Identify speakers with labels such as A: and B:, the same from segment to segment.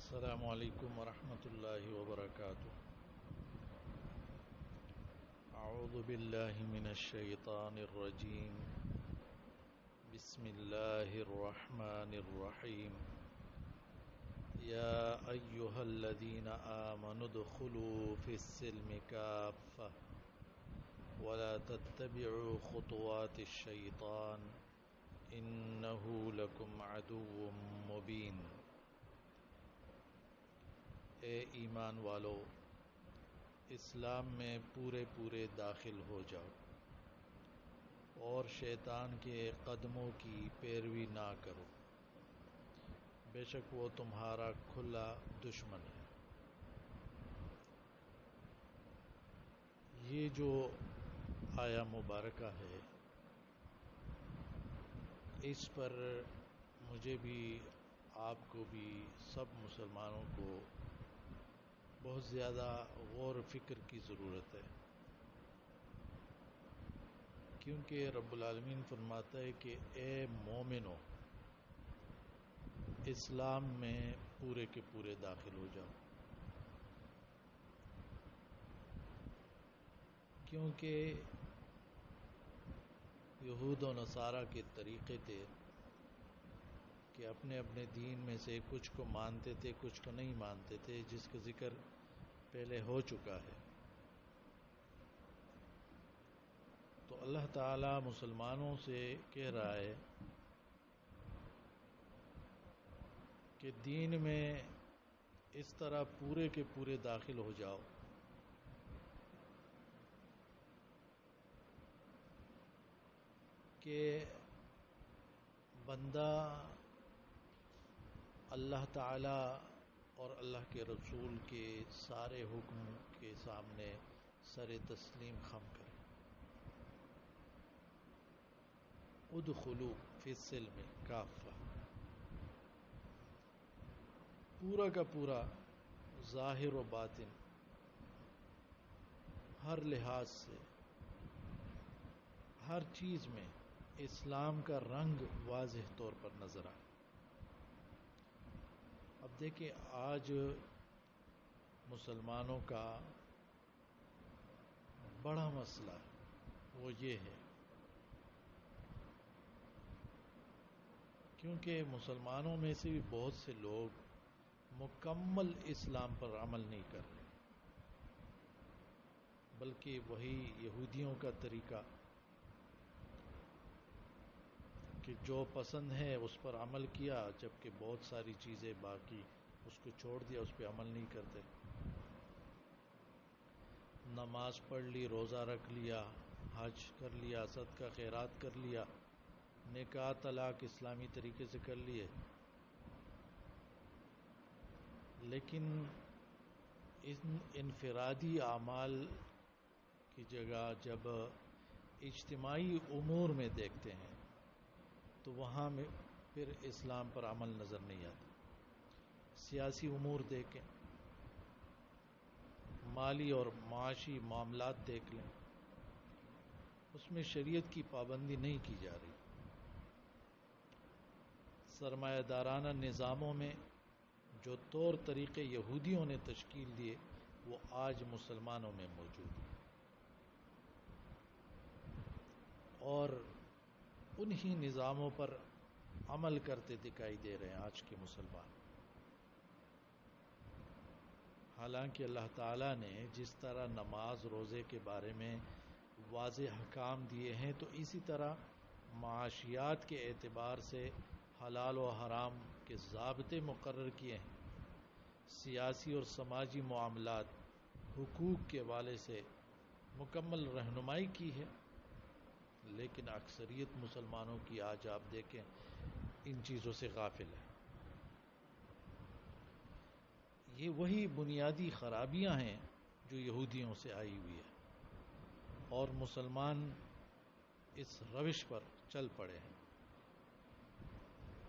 A: السلام علیکم ورحمۃ اللہ وبرکاتہ۔ اعوذ باللہ من الشیطان الرجیم، بسم اللہ الرحمن الرحیم۔ یا ایہا الذین آمنوا ادخلوا فی السلم کافۃ ولا تتبعوا خطوات الشیطان انہ لکم عدو مبین۔ اے ایمان والو، اسلام میں پورے داخل ہو جاؤ اور شیطان کے قدموں کی پیروی نہ کرو، بے شک وہ تمہارا کھلا دشمن ہے۔ یہ جو آیا مبارکہ ہے، اس پر مجھے بھی، آپ کو بھی، سب مسلمانوں کو بہت زیادہ غور و فکر کی ضرورت ہے، کیونکہ رب العالمین فرماتا ہے کہ اے مومنو، اسلام میں پورے کے پورے داخل ہو جاؤ، کیونکہ یہود و نصارہ کے طریقے تھے کہ اپنے اپنے دین میں سے کچھ کو مانتے تھے، کچھ کو نہیں مانتے تھے، جس کا ذکر پہلے ہو چکا ہے۔ تو اللہ تعالی مسلمانوں سے کہہ رہا ہے کہ دین میں اس طرح پورے کے پورے داخل ہو جاؤ کہ بندہ اللہ تعالی اور اللہ کے رسول کے سارے حکم کے سامنے سر تسلیم خم کرے۔ ادخلوا فی السلم کافۃ، پورا کا پورا، ظاہر و باطن، ہر لحاظ سے، ہر چیز میں اسلام کا رنگ واضح طور پر نظر آئے۔ اب دیکھیں، آج مسلمانوں کا بڑا مسئلہ وہ یہ ہے، کیونکہ مسلمانوں میں سے بھی بہت سے لوگ مکمل اسلام پر عمل نہیں کر رہے، بلکہ وہی یہودیوں کا طریقہ کہ جو پسند ہے اس پر عمل کیا، جبکہ بہت ساری چیزیں باقی اس کو چھوڑ دیا، اس پہ عمل نہیں کرتے۔ نماز پڑھ لی، روزہ رکھ لیا، حج کر لیا، صدقہ خیرات کر لیا، نکاح طلاق اسلامی طریقے سے کر لیے، لیکن ان انفرادی اعمال کی جگہ جب اجتماعی امور میں دیکھتے ہیں تو وہاں میں پھر اسلام پر عمل نظر نہیں آتا۔ سیاسی امور دیکھیں، مالی اور معاشی معاملات دیکھ لیں، اس میں شریعت کی پابندی نہیں کی جا رہی۔ سرمایہ دارانہ نظاموں میں جو طور طریقے یہودیوں نے تشکیل دیے وہ آج مسلمانوں میں موجود ہیں، اور انہی نظاموں پر عمل کرتے دکھائی دے رہے ہیں آج کے مسلمان۔ حالانکہ اللہ تعالیٰ نے جس طرح نماز روزے کے بارے میں واضح احکام دیے ہیں، تو اسی طرح معاشیات کے اعتبار سے حلال و حرام کے ضابطے مقرر کیے ہیں، سیاسی اور سماجی معاملات، حقوق کے حوالے سے مکمل رہنمائی کی ہے، لیکن اکثریت مسلمانوں کی آج آپ دیکھیں ان چیزوں سے غافل ہے۔ یہ وہی بنیادی خرابیاں ہیں جو یہودیوں سے آئی ہوئی ہے، اور مسلمان اس روش پر چل پڑے ہیں۔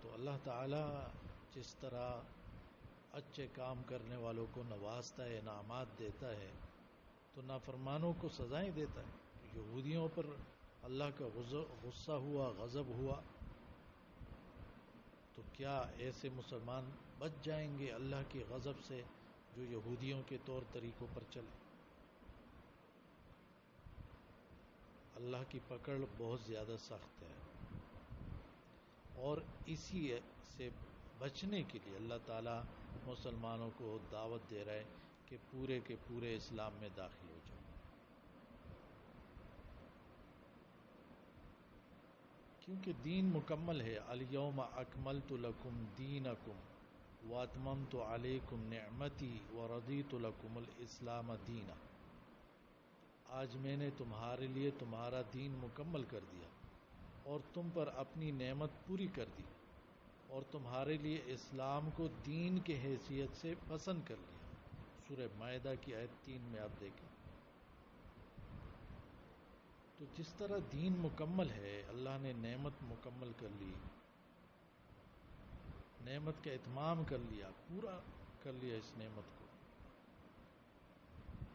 A: تو اللہ تعالی جس طرح اچھے کام کرنے والوں کو نوازتا ہے، انعامات دیتا ہے، تو نافرمانوں کو سزائیں دیتا ہے۔ یہودیوں پر اللہ کا غصہ ہوا، غضب ہوا، تو کیا ایسے مسلمان بچ جائیں گے اللہ کے غضب سے جو یہودیوں کے طور طریقوں پر چلے؟ اللہ کی پکڑ بہت زیادہ سخت ہے، اور اسی سے بچنے کے لیے اللہ تعالیٰ مسلمانوں کو دعوت دے رہا ہے کہ پورے کے پورے اسلام میں داخل ہو جاؤ، کیونکہ دین مکمل ہے۔ الیوم اکملت لکم دینکم واتممت علیکم نعمتی ورضیت لکم الاسلام دینا۔ آج میں نے تمہارے لیے تمہارا دین مکمل کر دیا اور تم پر اپنی نعمت پوری کر دی، اور تمہارے لیے اسلام کو دین کے حیثیت سے پسند کر لیا۔ سورہ مائدہ کی آیت 3 میں آپ دیکھیں۔ تو جس طرح دین مکمل ہے، اللہ نے نعمت مکمل کر لی، نعمت کا اتمام کر لیا، پورا کر لیا اس نعمت کو،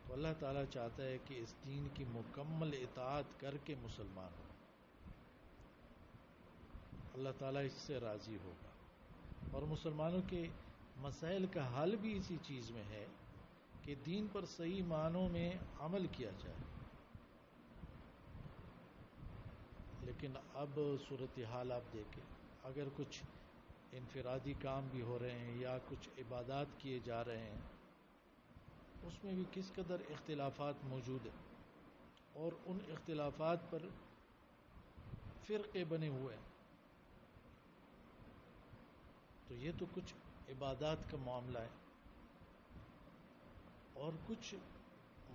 A: تو اللہ تعالیٰ چاہتا ہے کہ اس دین کی مکمل اطاعت کر کے مسلمان ہو، اللہ تعالیٰ اس سے راضی ہوگا۔ اور مسلمانوں کے مسائل کا حل بھی اسی چیز میں ہے کہ دین پر صحیح معنوں میں عمل کیا جائے۔ لیکن اب صورتحال آپ دیکھیں، اگر کچھ انفرادی کام بھی ہو رہے ہیں یا کچھ عبادات کیے جا رہے ہیں، اس میں بھی کس قدر اختلافات موجود ہیں، اور ان اختلافات پر فرقے بنے ہوئے ہیں۔ تو یہ تو کچھ عبادات کا معاملہ ہے، اور کچھ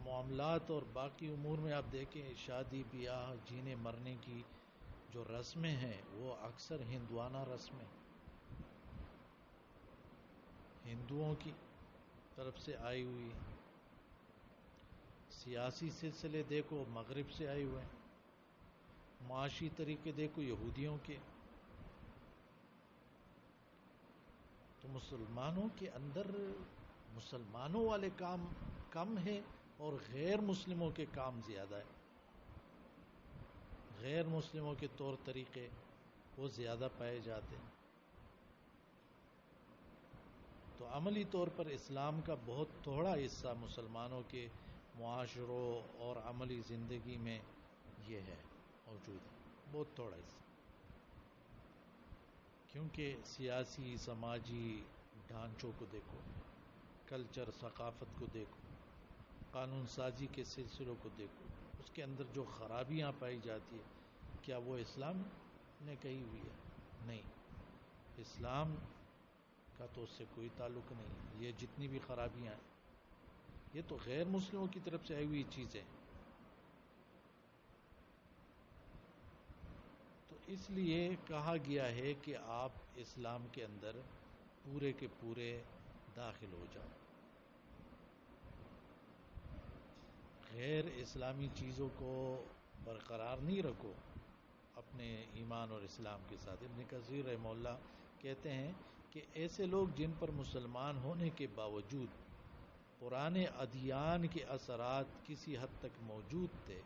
A: معاملات اور باقی امور میں آپ دیکھیں، شادی بیاہ جینے مرنے کی جو رسمیں ہیں وہ اکثر ہندوانہ رسمیں، ہندوؤں کی طرف سے آئی ہوئی ہیں۔ سیاسی سلسلے دیکھو مغرب سے آئے ہوئے ہیں، معاشی طریقے دیکھو یہودیوں کے۔ تو مسلمانوں کے اندر مسلمانوں والے کام کم ہیں اور غیر مسلموں کے کام زیادہ ہے، غیر مسلموں کے طور طریقے وہ زیادہ پائے جاتے ہیں۔ تو عملی طور پر اسلام کا بہت تھوڑا حصہ مسلمانوں کے معاشروں اور عملی زندگی میں یہ ہے موجود ہے، بہت تھوڑا حصہ، کیونکہ سیاسی سماجی ڈھانچوں کو دیکھو، کلچر ثقافت کو دیکھو، قانون سازی کے سلسلوں کو دیکھو، اس کے اندر جو خرابیاں پائی جاتی ہے، کیا وہ اسلام نے کہی ہوئی ہے؟ نہیں، اسلام کا تو اس سے کوئی تعلق نہیں۔ یہ جتنی بھی خرابیاں ہیں یہ تو غیر مسلموں کی طرف سے آئی ہوئی چیزیں، تو اس لیے کہا گیا ہے کہ آپ اسلام کے اندر پورے کے پورے داخل ہو جاؤ، غیر اسلامی چیزوں کو برقرار نہیں رکھو اپنے ایمان اور اسلام کے ساتھ۔ ابن کثیر رحمہ اللہ کہتے ہیں کہ ایسے لوگ جن پر مسلمان ہونے کے باوجود پرانے ادیان کے اثرات کسی حد تک موجود تھے،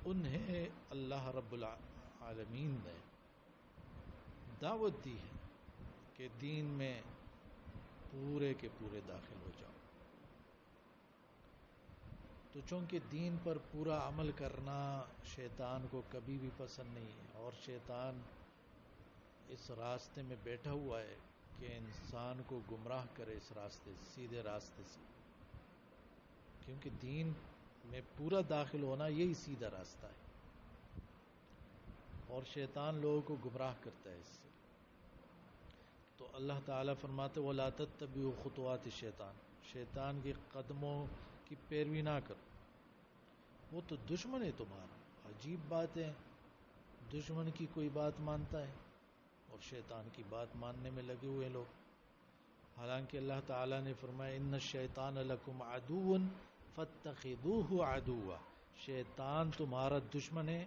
A: انہیں اللہ رب العالمین نے دعوت دی ہے کہ دین میں پورے کے پورے داخل ہو جاؤ۔ تو چونکہ دین پر پورا عمل کرنا شیطان کو کبھی بھی پسند نہیں ہے، اور شیطان اس راستے میں بیٹھا ہوا ہے کہ انسان کو گمراہ کرے اس راستے سے، سیدھے راستے سے، کیونکہ دین میں پورا داخل ہونا یہی سیدھا راستہ ہے، اور شیطان لوگوں کو گمراہ کرتا ہے اس سے۔ تو اللہ تعالیٰ فرماتے وَلَا تَتَّبِعُوا خُطُوَاتِ الشَّيْطَانِ، شیطان کے قدموں کی پیروی نہ کرو، وہ تو دشمن ہے تمہارا۔ عجیب بات ہے، دشمن کی کوئی بات مانتا ہے اور شیطان کی بات ماننے میں لگے ہوئے لوگ، حالانکہ اللہ تعالیٰ نے فرمایا ان الشیطان لکم عدو فاتخذوہ عدوا، شیطان تمہارا دشمن ہے،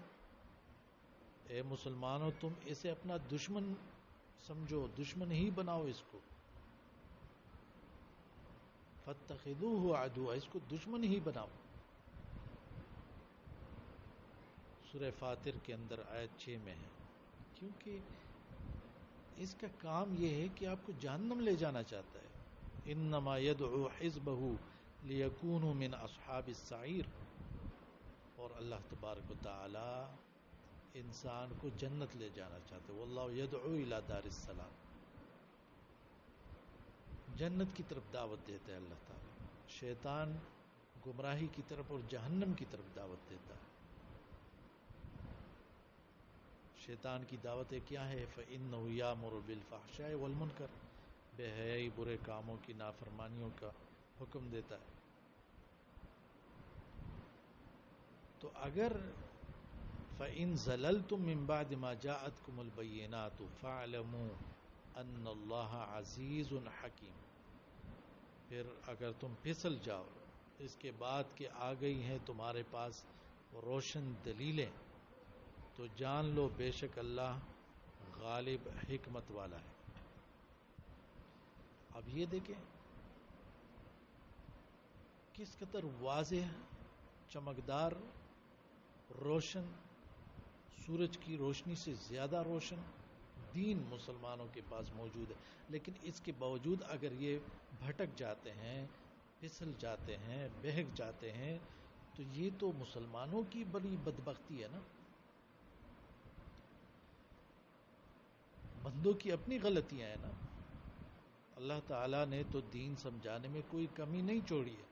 A: اے مسلمانوں تم اسے اپنا دشمن سمجھو، دشمن ہی بناؤ اس کو، فاتخذوہ عدوا، اس کو دشمن ہی بناؤ۔ سورہ فاطر کے اندر آیت 6 میں ہے، کیونکہ اس کا کام یہ ہے کہ آپ کو جہنم لے جانا چاہتا ہے. انما يدعو حزبه ليكونوا من اصحاب السعیر. اور اللہ تبارک و تعالی انسان کو جنت لے جانا چاہتے ہیں. واللہ يدعو الى دار السلام. جنت کی طرف دعوت دیتا ہے اللہ تعالی. شیطان گمراہی کی طرف اور جہنم کی طرف دعوت دیتا ہے. شیطان کی دعوتیں کیا ہے؟ فَإِنَّهُ يَأْمُرُ بِالْفَحْشَاءِ وَالْمُنکَرِ. بے حیائی، برے کاموں کی، نافرمانیوں کا حکم دیتا ہے. تو اگر فَإِن زَلَلْتُم مِّن بَعْدِ مَا جَاءَتْكُمُ الْبَيِّنَاتُ فَاعْلَمُوا أَنَّ اللَّهَ عَزِيزٌ حَكِيمٌ. پھر اگر تم پھسل جاؤ اس کے بعد کہ آ گئی ہیں تمہارے پاس روشن دلیلیں، تو جان لو بے شک اللہ غالب حکمت والا ہے. اب یہ دیکھیں کس قدر واضح، چمکدار، روشن، سورج کی روشنی سے زیادہ روشن دین مسلمانوں کے پاس موجود ہے. لیکن اس کے باوجود اگر یہ بھٹک جاتے ہیں، پھسل جاتے ہیں، بہک جاتے ہیں، تو یہ تو مسلمانوں کی بڑی بدبختی ہے نا. بندوں کی اپنی غلطیاں ہیں نا. اللہ تعالیٰ نے تو دین سمجھانے میں کوئی کمی نہیں چھوڑی ہے.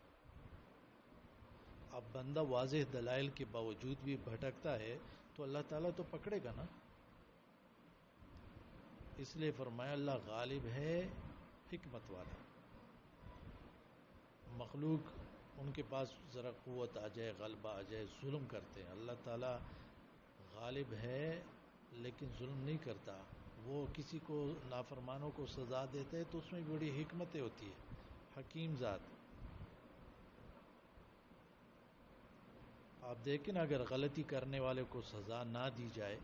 A: اب بندہ واضح دلائل کے باوجود بھی بھٹکتا ہے تو اللہ تعالیٰ تو پکڑے گا نا. اس لیے فرمایا اللہ غالب ہے، حکمت والا. مخلوق ان کے پاس ذرا قوت آ جائے، غلبہ آ جائے، ظلم کرتے ہیں. اللہ تعالیٰ غالب ہے لیکن ظلم نہیں کرتا. وہ کسی کو، نافرمانوں کو سزا دیتے ہیں تو اس میں بڑی حکمتیں ہوتی ہے. حکیم ذات. آپ دیکھیں نا، اگر غلطی کرنے والے کو سزا نہ دی جائے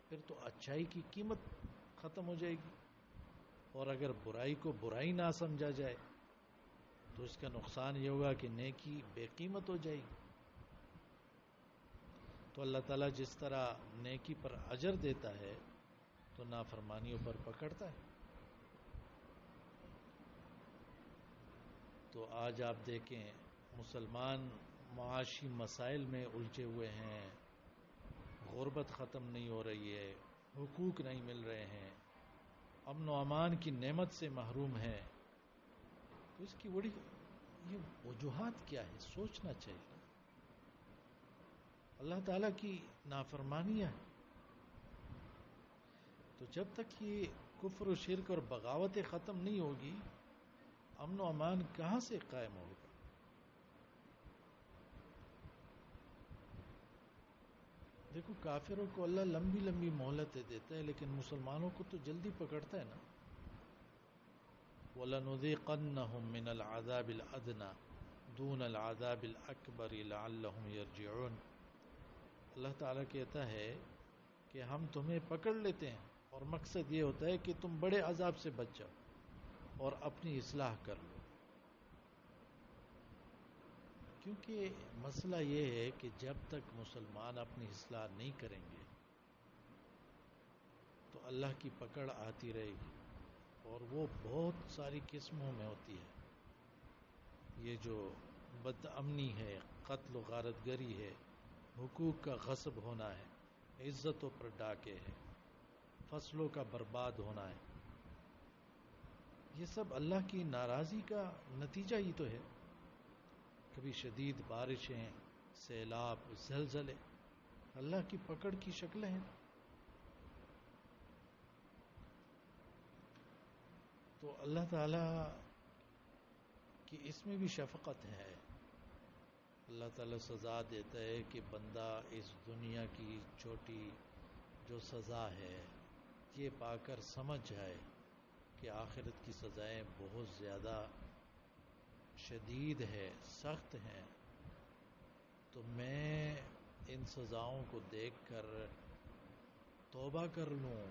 A: پھر تو اچھائی کی قیمت ختم ہو جائے گی. اور اگر برائی کو برائی نہ سمجھا جائے تو اس کا نقصان یہ ہوگا کہ نیکی بے قیمت ہو جائے گی. تو اللہ تعالیٰ جس طرح نیکی پر اجر دیتا ہے تو نافرمانیوں پر پکڑتا ہے. تو آج آپ دیکھیں مسلمان معاشی مسائل میں الجھے ہوئے ہیں، غربت ختم نہیں ہو رہی ہے، حقوق نہیں مل رہے ہیں، امن و امان کی نعمت سے محروم ہیں. تو اس کی بڑی یہ وجوہات کیا ہے؟ سوچنا چاہیے. اللہ تعالیٰ کی نافرمانیاں ہیں. تو جب تک یہ کفر و شرک اور بغاوتیں ختم نہیں ہوگی، امن و امان کہاں سے قائم ہوگا؟ دیکھو کافروں کو اللہ لمبی لمبی مہلتیں دیتا ہے لیکن مسلمانوں کو تو جلدی پکڑتا ہے نا. وَلَنُذِيقَنَّهُم مِّنَ الْعَذَابِ الْأَدْنَىٰ دُونَ الْعَذَابِ الْأَكْبَرِ لَعَلَّهُمْ يَرْجِعُونَ. اللہ تعالیٰ کہتا ہے کہ ہم تمہیں پکڑ لیتے ہیں اور مقصد یہ ہوتا ہے کہ تم بڑے عذاب سے بچ جاؤ اور اپنی اصلاح کر لو. کیونکہ مسئلہ یہ ہے کہ جب تک مسلمان اپنی اصلاح نہیں کریں گے تو اللہ کی پکڑ آتی رہے گی. اور وہ بہت ساری قسموں میں ہوتی ہے. یہ جو بد امنی ہے، قتل و غارت گری ہے، حقوق کا غصب ہونا ہے، عزتوں پر ڈاکے ہے، فصلوں کا برباد ہونا ہے، یہ سب اللہ کی ناراضی کا نتیجہ ہی تو ہے. کبھی شدید بارشیں، سیلاب، زلزلے، اللہ کی پکڑ کی شکلیں ہیں. تو اللہ تعالیٰ کی اس میں بھی شفقت ہے. اللہ تعالیٰ سزا دیتا ہے کہ بندہ اس دنیا کی چھوٹی جو سزا ہے یہ پا کر سمجھ جائے کہ آخرت کی سزائیں بہت زیادہ شدید ہے، سخت ہیں. تو میں ان سزاؤں کو دیکھ کر توبہ کر لوں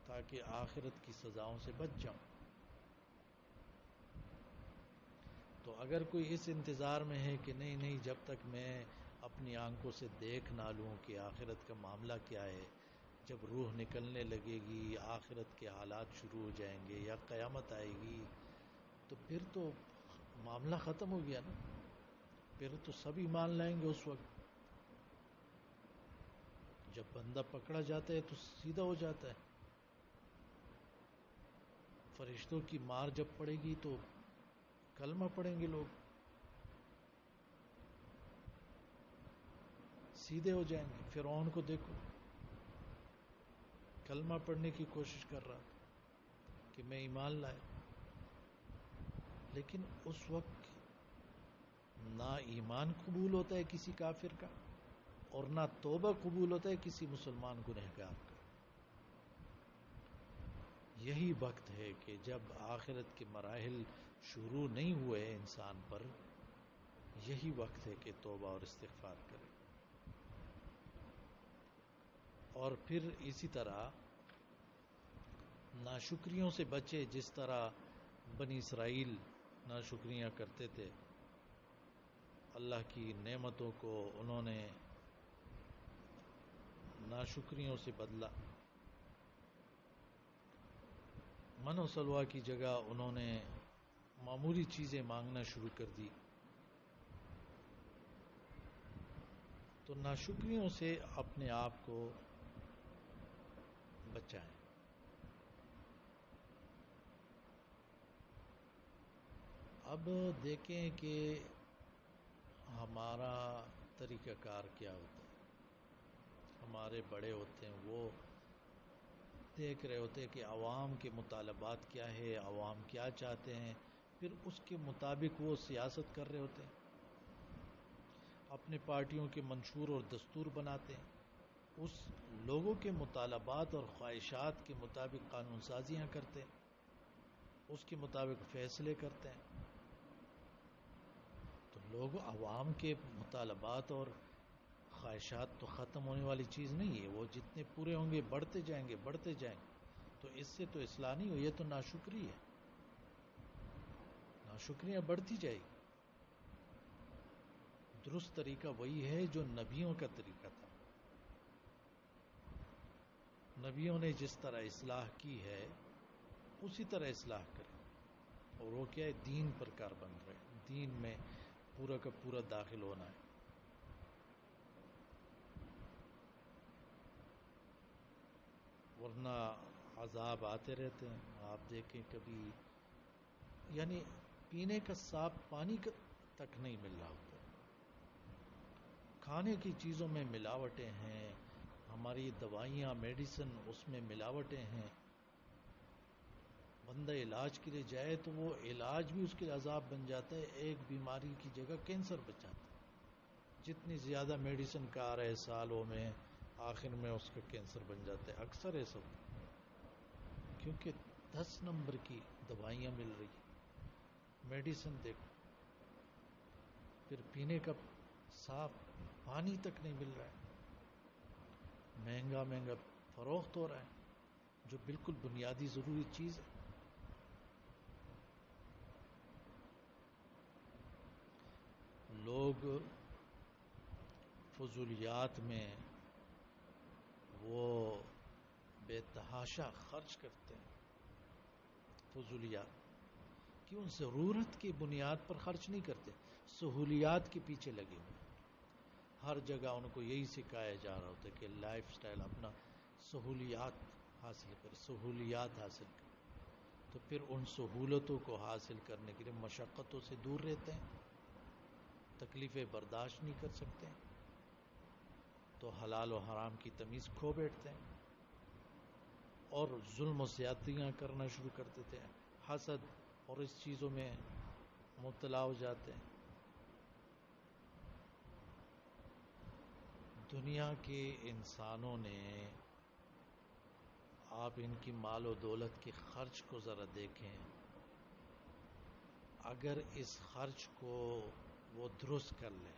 A: تاکہ آخرت کی سزاؤں سے بچ جاؤں. تو اگر کوئی اس انتظار میں ہے کہ نہیں جب تک میں اپنی آنکھوں سے دیکھ نہ لوں کہ آخرت کا معاملہ کیا ہے، جب روح نکلنے لگے گی، آخرت کے حالات شروع ہو جائیں گے یا قیامت آئے گی، تو پھر تو معاملہ ختم ہو گیا نا. پھر تو سب ایمان لائیں گے اس وقت. جب بندہ پکڑا جاتا ہے تو سیدھا ہو جاتا ہے. فرشتوں کی مار جب پڑے گی تو کلمہ پڑھیں گے لوگ، سیدھے ہو جائیں گے. فرعون کو دیکھو، کلمہ پڑھنے کی کوشش کر رہا کہ میں ایمان لائے، لیکن اس وقت نہ ایمان قبول ہوتا ہے کسی کافر کا، اور نہ توبہ قبول ہوتا ہے کسی مسلمان گنہگار کا. یہی وقت ہے کہ جب آخرت کے مراحل شروع نہیں ہوئے انسان پر، یہی وقت ہے کہ توبہ اور استغفار کرے. اور پھر اسی طرح ناشکریوں سے بچے. جس طرح بنی اسرائیل ناشکریاں کرتے تھے، اللہ کی نعمتوں کو انہوں نے ناشکریوں سے بدلا. من و سلوہ کی جگہ انہوں نے معمولی چیزیں مانگنا شروع کر دی. تو ناشکریوں سے اپنے آپ کو بچائیں. اب دیکھیں کہ ہمارا طریقہ کار کیا ہوتا ہے. ہمارے بڑے ہوتے ہیں، وہ دیکھ رہے ہوتے ہیں کہ عوام کے مطالبات کیا ہے، عوام کیا چاہتے ہیں، پھر اس کے مطابق وہ سیاست کر رہے ہوتے ہیں. اپنے پارٹیوں کے منشور اور دستور بناتے ہیں، اس لوگوں کے مطالبات اور خواہشات کے مطابق قانون سازیاں کرتے ہیں، اس کے مطابق فیصلے کرتے ہیں. تو لوگ عوام کے مطالبات اور خواہشات تو ختم ہونے والی چیز نہیں ہے. وہ جتنے پورے ہوں گے بڑھتے جائیں گے بڑھتے جائیں گے. تو اس سے تو اصلاح نہیں ہو، یہ تو ناشکری ہے. ناشکریاں بڑھتی جائے گی. درست طریقہ وہی ہے جو نبیوں کا طریقہ تھا. نبیوں نے جس طرح اصلاح کی ہے اسی طرح اصلاح کریں. اور وہ کیا ہے؟ دین پر کار بند رہے، دین میں پورا کا پورا داخل ہونا ہے. ورنہ عذاب آتے رہتے ہیں. آپ دیکھیں کبھی یعنی پینے کا صاف پانی تک نہیں مل رہا ہوتا. کھانے کی چیزوں میں ملاوٹیں ہیں، ہماری دوائیاں میڈیسن اس میں ملاوٹیں ہیں. بندہ علاج کے لیے جائے تو وہ علاج بھی اس کے عذاب بن جاتا ہے. ایک بیماری کی جگہ کینسر بچاتا ہے. جتنی زیادہ میڈیسن کا آ رہا ہے سالوں میں، آخر میں اس کا کینسر بن جاتا ہے. اکثر ایسا ہوتا ہے کیونکہ 10 نمبر کی دوائیاں مل رہی ہیں. میڈیسن دیکھو، پھر پینے کا صاف پانی تک نہیں مل رہا ہے. مہنگا مہنگا فروخت ہو رہا ہے جو بالکل بنیادی ضروری چیز ہے. لوگ فضولیات میں وہ بے تحاشا خرچ کرتے ہیں. فضولیات کیوں؟ ضرورت کی بنیاد پر خرچ نہیں کرتے، سہولیات کے پیچھے لگے ہوئے. ہر جگہ ان کو یہی سکھایا جا رہا ہوتا ہے کہ لائف سٹائل اپنا سہولیات حاصل کر، سہولیات حاصل کر. تو پھر ان سہولتوں کو حاصل کرنے کے لیے مشقتوں سے دور رہتے ہیں، تکلیفیں برداشت نہیں کر سکتے، تو حلال و حرام کی تمیز کھو بیٹھتے ہیں اور ظلم و زیادتیاں کرنا شروع کر دیتے ہیں. حسد اور اس چیزوں میں مبتلا ہو جاتے ہیں. دنیا کے انسانوں نے، آپ ان کی مال و دولت کے خرچ کو ذرا دیکھیں. اگر اس خرچ کو وہ درست کر لے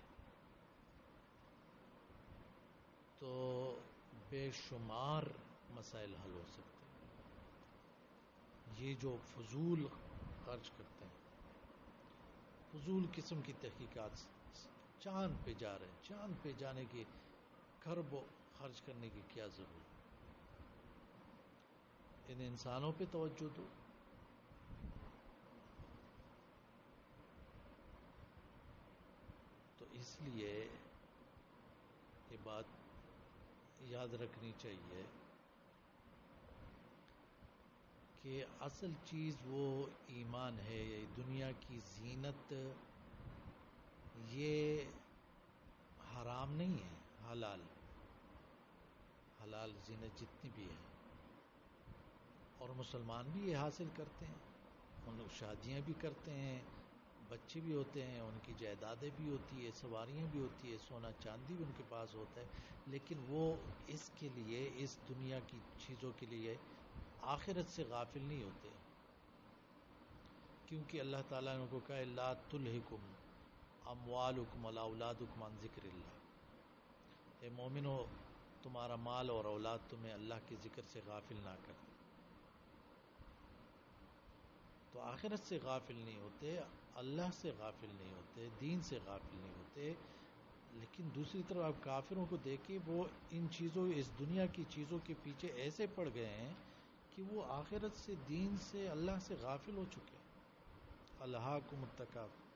A: تو بے شمار مسائل حل ہو سکتے ہیں. یہ جو فضول خرچ کرتے ہیں، فضول قسم کی تحقیقات، چاند پہ جا رہے ہیں، چاند پہ جانے کی خربوں خرچ کرنے کی کیا ضرورت؟ ان انسانوں پہ توجہ دو. تو اس لیے یہ بات یاد رکھنی چاہیے کہ اصل چیز وہ ایمان ہے. دنیا کی زینت یہ حرام نہیں ہے، حلال. حلال زینت جتنی بھی ہے، اور مسلمان بھی یہ حاصل کرتے ہیں. ان لوگ شادیاں بھی کرتے ہیں، بچے بھی ہوتے ہیں، ان کی جائیدادیں بھی ہوتی ہے، سواریاں بھی ہوتی ہے، سونا چاندی بھی ان کے پاس ہوتا ہے. لیکن وہ اس کے لیے، اس دنیا کی چیزوں کے لیے آخرت سے غافل نہیں ہوتے، کیونکہ اللہ تعالیٰ نے ان کو کہا لا تلہکم اموالکم ولا اولادکم عن ذکر اللہ. اے مومنو، تمہارا مال اور اولاد تمہیں اللہ کے ذکر سے غافل نہ کر. تو آخرت سے غافل نہیں ہوتے، اللہ سے غافل نہیں ہوتے، دین سے غافل نہیں ہوتے. لیکن دوسری طرف آپ کافروں کو دیکھیں، وہ ان چیزوں، اس دنیا کی چیزوں کے پیچھے ایسے پڑ گئے ہیں کہ وہ آخرت سے، دین سے، اللہ سے غافل ہو چکے ہیں. الہاکم التکاثر.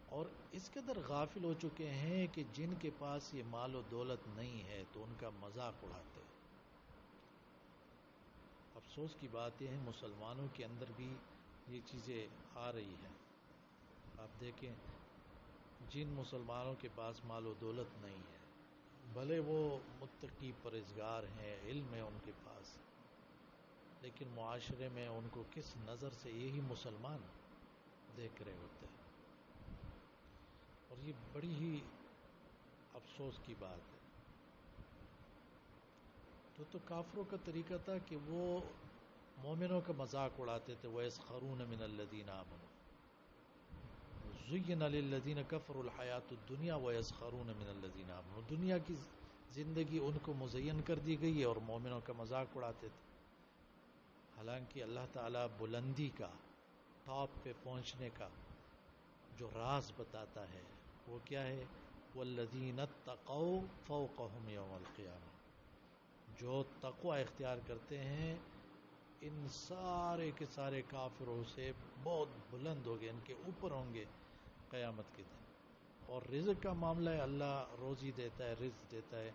A: اور اس قدر غافل ہو چکے ہیں کہ جن کے پاس یہ مال و دولت نہیں ہے تو ان کا مذاق اڑاتے ہیں. افسوس کی بات یہ ہے مسلمانوں کے اندر بھی یہ چیزیں آ رہی ہیں. آپ دیکھیں جن مسلمانوں کے پاس مال و دولت نہیں ہے، بھلے وہ متقی پرہیزگار ہیں، علم ہے ان کے پاس، لیکن معاشرے میں ان کو کس نظر سے یہی مسلمان دیکھ رہے ہوتے ہیں. اور یہ بڑی ہی افسوس کی بات ہے. تو کافروں کا طریقہ تھا کہ وہ مومنوں کا مذاق اڑاتے تھے. وَيَسْخَرُونَ مِنَ الَّذِينَ آمَنُوا زُيِّنَ لِلَّذِينَ كَفَرُوا الْحَيَاةُ الدُّنْيَا وَيَسْخَرُونَ مِنَ الَّذِينَ آمَنُوا. دنیا کی زندگی ان کو مزین کر دی گئی ہے اور مومنوں کا مذاق اڑاتے تھے. حالانکہ اللہ تعالیٰ بلندی کا، ٹاپ پہ پہنچنے کا جو راز بتاتا ہے وہ کیا ہے؟ وَالَّذِينَ اتَّقَوْا فَوْقَهُمْ يَوْمَ الْقِيَامَةِ. جو تقوی اختیار کرتے ہیں ان سارے کے سارے کافروں سے بہت بلند ہو گئے، ان کے اوپر ہوں گے قیامت کے دن. اور رزق کا معاملہ ہے، اللہ روزی دیتا ہے، رزق دیتا ہے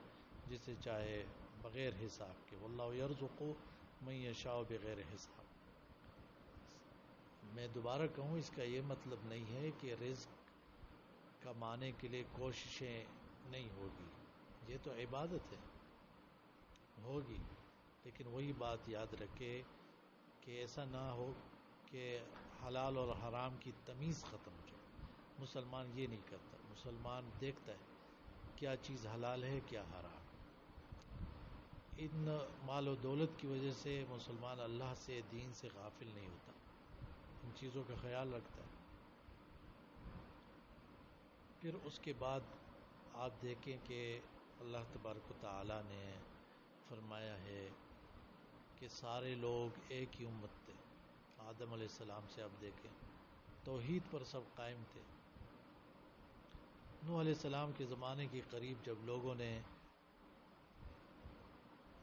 A: جسے چاہے بغیر حساب کے. واللہ یرزق من یشاء بغیر حساب. میں دوبارہ کہوں، اس کا یہ مطلب نہیں ہے کہ رزق کمانے کے لیے کوششیں نہیں ہوگی، یہ تو عبادت ہے، ہوگی. لیکن وہی بات یاد رکھے کہ ایسا نہ ہو کہ حلال اور حرام کی تمیز ختم ہو جائے. مسلمان یہ نہیں کرتا. مسلمان دیکھتا ہے کیا چیز حلال ہے، کیا حرام. ان مال و دولت کی وجہ سے مسلمان اللہ سے، دین سے غافل نہیں ہوتا، ان چیزوں کا خیال رکھتا ہے. پھر اس کے بعد آپ دیکھیں کہ اللہ تبارک و تعالیٰ نے فرمایا ہے کہ سارے لوگ ایک ہی امت تھے. آدم علیہ السلام سے آپ دیکھیں توحید پر سب قائم تھے. نوح علیہ السلام کے زمانے کے قریب جب لوگوں نے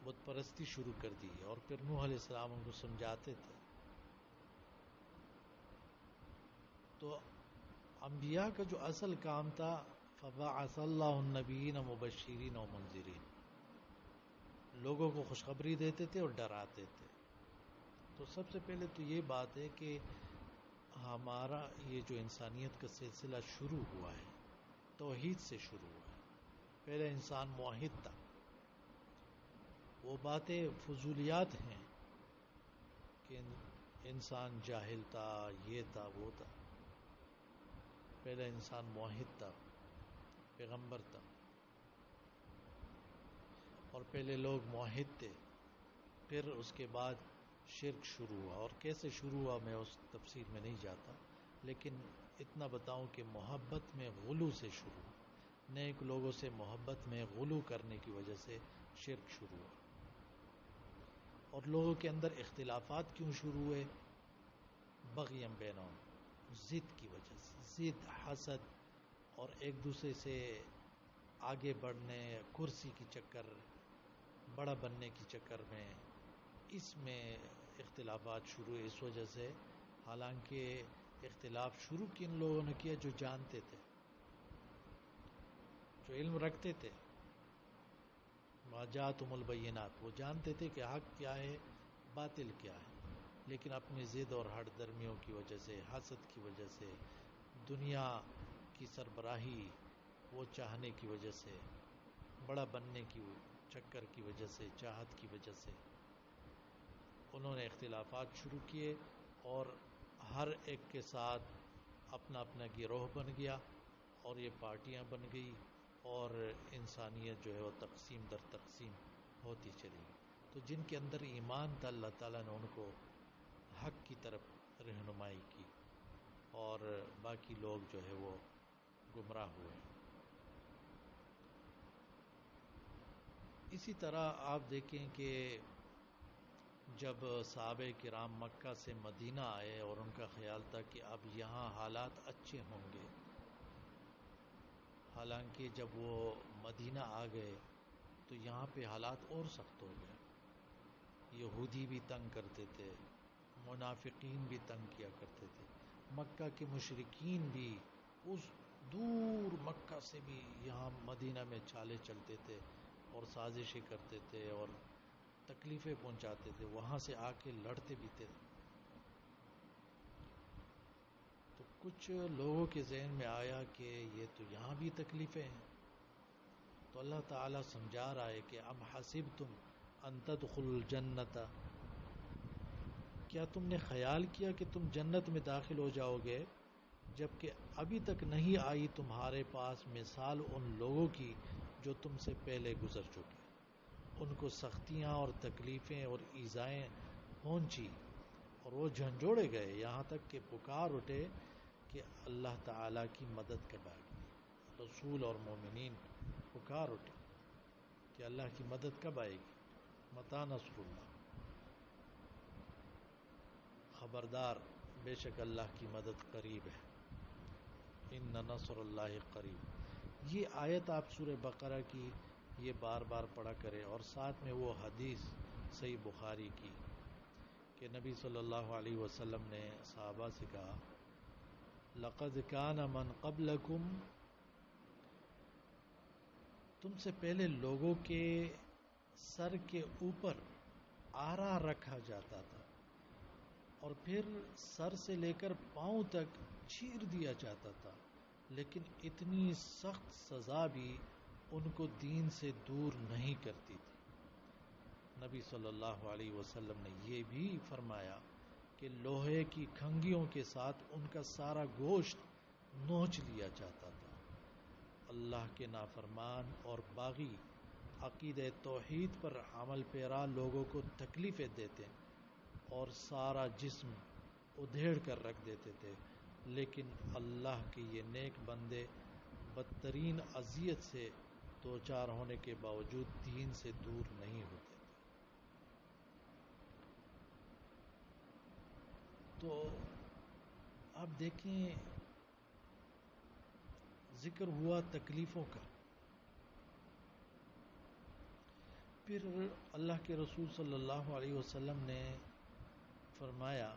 A: بت پرستی شروع کر دی اور پھر نوح علیہ السلام ان کو سمجھاتے تھے، تو انبیاء کا جو اصل کام تھا فَبَعَثَ اللَّهُ النَّبِيِّينَ مُبَشِّرِينَ وَمُنذِرِينَ. لوگوں کو خوشخبری دیتے تھے اور ڈراتے تھے. تو سب سے پہلے تو یہ بات ہے کہ ہمارا یہ جو انسانیت کا سلسلہ شروع ہوا ہے توحید سے شروع ہوا ہے. پہلے انسان موحد تھا. وہ باتیں فضولیات ہیں کہ انسان جاہل تھا، یہ تھا، وہ تھا. پہلے انسان موحد تھا، پیغمبر تھا. اور پہلے لوگ موحد تھے. پھر اس کے بعد شرک شروع ہوا. اور کیسے شروع ہوا میں اس تفصیل میں نہیں جاتا، لیکن اتنا بتاؤں کہ محبت میں غلو سے شروع ہوا. نیک لوگوں سے محبت میں غلو کرنے کی وجہ سے شرک شروع ہوا. اور لوگوں کے اندر اختلافات کیوں شروع ہوئے؟ بغیم بینہم، ضد کی وجہ سے. ضد، حسد، اور ایک دوسرے سے آگے بڑھنے، کرسی کی چکر، بڑا بننے کی چکر میں اس میں اختلافات شروع ہوئے اس وجہ سے، حالانکہ اختلاف شروع کن لوگوں نے کیا؟ جو جانتے تھے، جو علم رکھتے تھے، واجاتم البینات، وہ جانتے تھے کہ حق کیا ہے باطل کیا ہے، لیکن اپنی ضد اور ہٹ درمیوں کی وجہ سے، حسد کی وجہ سے، دنیا کی سربراہی وہ چاہنے کی وجہ سے، بڑا بننے کی چکر کی وجہ سے، چاہت کی وجہ سے انہوں نے اختلافات شروع کیے، اور ہر ایک کے ساتھ اپنا اپنا گروہ بن گیا، اور یہ پارٹیاں بن گئی، اور انسانیت جو ہے وہ تقسیم در تقسیم ہوتی چلی گئی۔ تو جن کے اندر ایمان تھا، اللہ تعالیٰ نے ان کو حق کی طرف رہنمائی کی، اور باقی لوگ جو ہے وہ گمراہ ہوئے۔ اسی طرح آپ دیکھیں کہ جب صحابہ کرام مکہ سے مدینہ آئے اور ان کا خیال تھا کہ اب یہاں حالات اچھے ہوں گے، حالانکہ جب وہ مدینہ آ گئے تو یہاں پہ حالات اور سخت ہو گئے۔ یہودی بھی تنگ کرتے تھے، منافقین بھی تنگ کیا کرتے تھے، مکہ کے مشرکین بھی اس دور مکہ سے بھی یہاں مدینہ میں چالے چلتے تھے اور سازشیں کرتے تھے اور تکلیفیں پہنچاتے تھے، وہاں سے آ کے لڑتے بھی تھے۔ تو کچھ لوگوں کے ذہن میں آیا کہ یہ تو یہاں بھی تکلیفیں ہیں، تو اللہ تعالیٰ سمجھا رہا ہے کہ ام حسبتم ان تدخلوا الجنت، کیا تم نے خیال کیا کہ تم جنت میں داخل ہو جاؤ گے، جبکہ ابھی تک نہیں آئی تمہارے پاس مثال ان لوگوں کی جو تم سے پہلے گزر چکے، ان کو سختیاں اور تکلیفیں اور ایذائیں پہنچی اور وہ جھنجھوڑے گئے، یہاں تک کہ پکار اٹھے کہ اللہ تعالیٰ کی مدد کب آئے گی۔ رسول اور مومنین پکار اٹھے کہ اللہ کی مدد کب آئے گی، متی نصر اللہ، خبردار بے شک اللہ کی مدد قریب ہے، ان نصر اللہ قریب۔ یہ آیت آپ سورہ بقرہ کی یہ بار بار پڑھا کرے، اور ساتھ میں وہ حدیث صحیح بخاری کی کہ نبی صلی اللہ علیہ وسلم نے صحابہ سے کہا لقد کان من قبلکم، تم سے پہلے لوگوں کے سر کے اوپر آرا رکھا جاتا تھا اور پھر سر سے لے کر پاؤں تک چیر دیا جاتا تھا، لیکن اتنی سخت سزا بھی ان کو دین سے دور نہیں کرتی تھی۔ نبی صلی اللہ علیہ وسلم نے یہ بھی فرمایا کہ لوہے کی کھنگیوں کے ساتھ ان کا سارا گوشت نوچ لیا جاتا تھا۔ اللہ کے نافرمان اور باغی عقیدہ توحید پر عمل پیرا لوگوں کو تکلیفیں دیتے اور سارا جسم ادھیڑ کر رکھ دیتے تھے، لیکن اللہ کے یہ نیک بندے بدترین اذیت سے دوچار ہونے کے باوجود دین سے دور نہیں ہوتے تھے۔ تو آپ دیکھیں، ذکر ہوا تکلیفوں کا، پھر اللہ کے رسول صلی اللہ علیہ وسلم نے فرمایا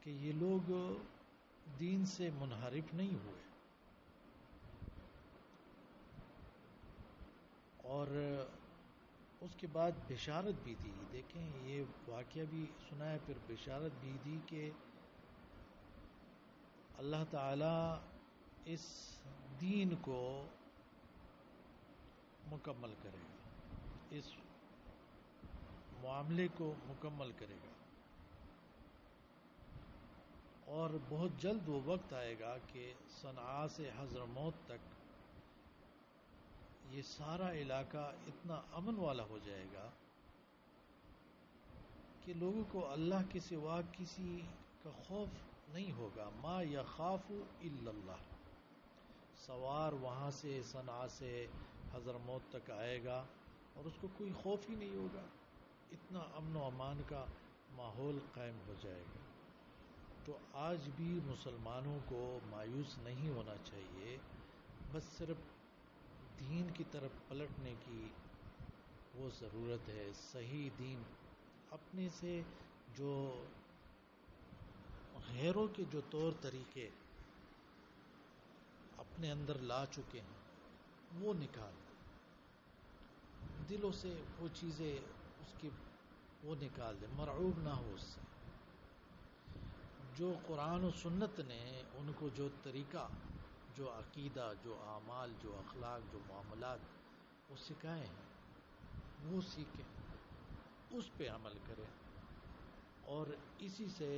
A: کہ یہ لوگ دین سے منحرف نہیں ہوئے، اور اس کے بعد بشارت بھی دی۔ دیکھیں، یہ واقعہ بھی سنا ہے، پھر بشارت بھی دی کہ اللہ تعالیٰ اس دین کو مکمل کرے گا، اس معاملے کو مکمل کرے گا، اور بہت جلد وہ وقت آئے گا کہ صنعاء سے حضرموت تک یہ سارا علاقہ اتنا امن والا ہو جائے گا کہ لوگوں کو اللہ کے سوا کسی کا خوف نہیں ہوگا۔ ما یخاف الا اللہ، سوار وہاں سے صنعاء سے حضرموت تک آئے گا اور اس کو کوئی خوف ہی نہیں ہوگا، اتنا امن و امان کا ماحول قائم ہو جائے گا۔ تو آج بھی مسلمانوں کو مایوس نہیں ہونا چاہیے، بس صرف دین کی طرف پلٹنے کی وہ ضرورت ہے. صحیح دین اپنے سے جو غیروں کے جو طور طریقے اپنے اندر لا چکے ہیں وہ نکال دیں، دلوں سے وہ چیزیں اس کی وہ نکال دیں، مرعوب نہ ہو اس سے. جو قرآن و سنت نے ان کو جو طریقہ، جو عقیدہ، جو اعمال، جو اخلاق، جو معاملات وہ سکھائے ہیں وہ سیکھیں، اس پہ عمل کریں، اور اسی سے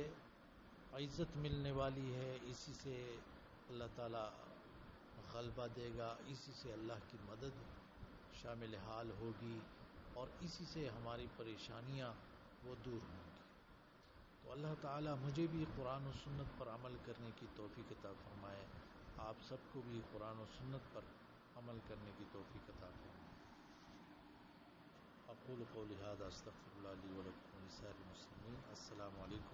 A: عزت ملنے والی ہے، اسی سے اللہ تعالیٰ غلبہ دے گا، اسی سے اللہ کی مدد شامل حال ہوگی، اور اسی سے ہماری پریشانیاں وہ دور ہوں گی. تو اللہ تعالیٰ مجھے بھی قرآن و سنت پر عمل کرنے کی توفیق عطا فرمائے، آپ سب کو بھی قرآن و سنت پر عمل کرنے کی توفیق عطا فرمائے. اقول قولی ھذا استغفر اللہ لی ولکم ولسائر المسلمین. السلام علیکم.